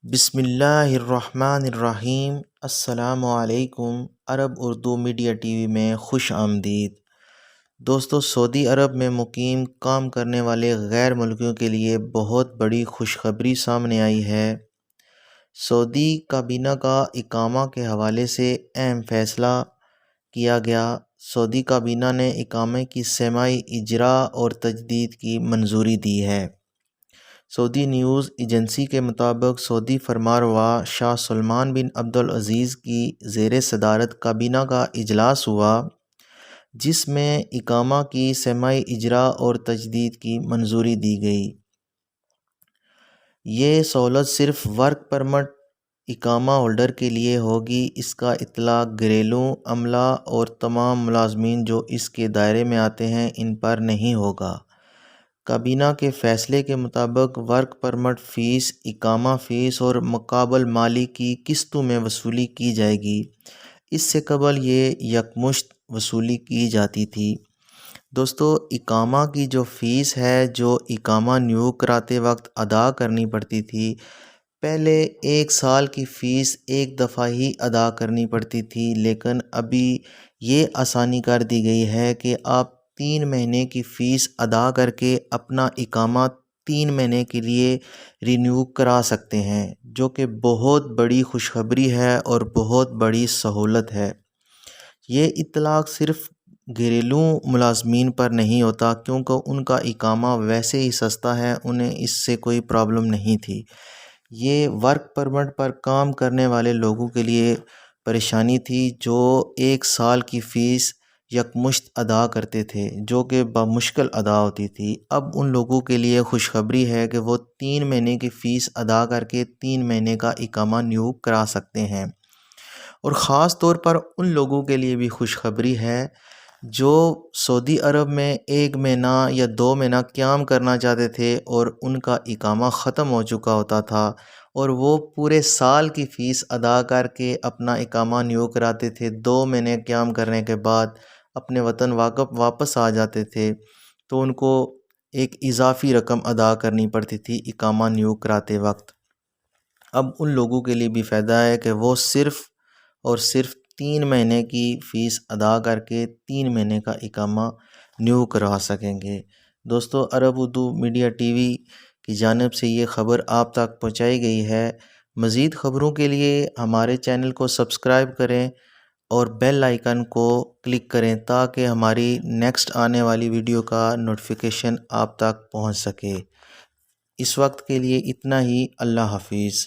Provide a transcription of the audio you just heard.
بسم اللہ الرحمن الرحیم۔ السلام علیکم۔ عرب اردو میڈیا ٹی وی میں خوش آمدید۔ دوستو، سعودی عرب میں مقیم کام کرنے والے غیر ملکیوں کے لیے بہت بڑی خوشخبری سامنے آئی ہے۔ سعودی کابینہ کا اقامہ کے حوالے سے اہم فیصلہ کیا گیا۔ سعودی کابینہ نے اقامے کی سماعی اجرا اور تجدید کی منظوری دی ہے۔ سعودی نیوز ایجنسی کے مطابق سعودی فرمانروا شاہ سلمان بن عبدالعزیز کی زیر صدارت کابینہ کا اجلاس ہوا، جس میں اقامہ کی سماعی اجرا اور تجدید کی منظوری دی گئی۔ یہ سہولت صرف ورک پرمٹ اقامہ ہولڈر کے لیے ہوگی۔ اس کا اطلاق گھریلو عملہ اور تمام ملازمین جو اس کے دائرے میں آتے ہیں ان پر نہیں ہوگا۔ کابینہ کے فیصلے کے مطابق ورک پرمٹ فیس اقامہ فیس اور ماقبل مالی کی قسطوں میں وصولی کی جائے گی۔ اس سے قبل یہ یکمشت وصولی کی جاتی تھی۔ دوستو، اقامہ کی جو فیس ہے، جو اقامہ نیو کراتے وقت ادا کرنی پڑتی تھی، پہلے 1 سال کی فیس ایک دفعہ ہی ادا کرنی پڑتی تھی، لیکن ابھی یہ آسانی کر دی گئی ہے کہ آپ 3 مہینے کی فیس ادا کر کے اپنا اقامہ 3 مہینے کے لیے رینیو کرا سکتے ہیں، جو کہ بہت بڑی خوشخبری ہے اور بہت بڑی سہولت ہے۔ یہ اطلاق صرف گھریلو ملازمین پر نہیں ہوتا، کیونکہ ان کا اقامہ ویسے ہی سستا ہے، انہیں اس سے کوئی پرابلم نہیں تھی۔ یہ ورک پرمٹ پر کام کرنے والے لوگوں کے لیے پریشانی تھی، جو 1 سال کی فیس یکمشت ادا کرتے تھے، جو کہ بمشکل ادا ہوتی تھی۔ اب ان لوگوں کے لیے خوشخبری ہے کہ وہ 3 مہینے کی فیس ادا کر کے 3 مہینے کا اقامہ نیو کرا سکتے ہیں۔ اور خاص طور پر ان لوگوں کے لیے بھی خوشخبری ہے جو سعودی عرب میں 1 مہینہ یا 2 مہینہ قیام کرنا چاہتے تھے اور ان کا اقامہ ختم ہو چکا ہوتا تھا، اور وہ پورے سال کی فیس ادا کر کے اپنا اقامہ نیو کراتے تھے۔ 2 مہینے قیام کرنے کے بعد اپنے وطن واپس آ جاتے تھے، تو ان کو ایک اضافی رقم ادا کرنی پڑتی تھی اقامہ نیو کراتے وقت۔ اب ان لوگوں کے لیے بھی فائدہ ہے کہ وہ صرف اور صرف 3 مہینے کی فیس ادا کر کے 3 مہینے کا اقامہ نیو کروا سکیں گے۔ دوستو، عرب اردو میڈیا ٹی وی کی جانب سے یہ خبر آپ تک پہنچائی گئی ہے۔ مزید خبروں کے لیے ہمارے چینل کو سبسکرائب کریں اور بیل آئیکن کو کلک کریں تاکہ ہماری نیکسٹ آنے والی ویڈیو کا نوٹیفیکیشن آپ تک پہنچ سکے۔ اس وقت کے لیے اتنا ہی۔ اللہ حافظ۔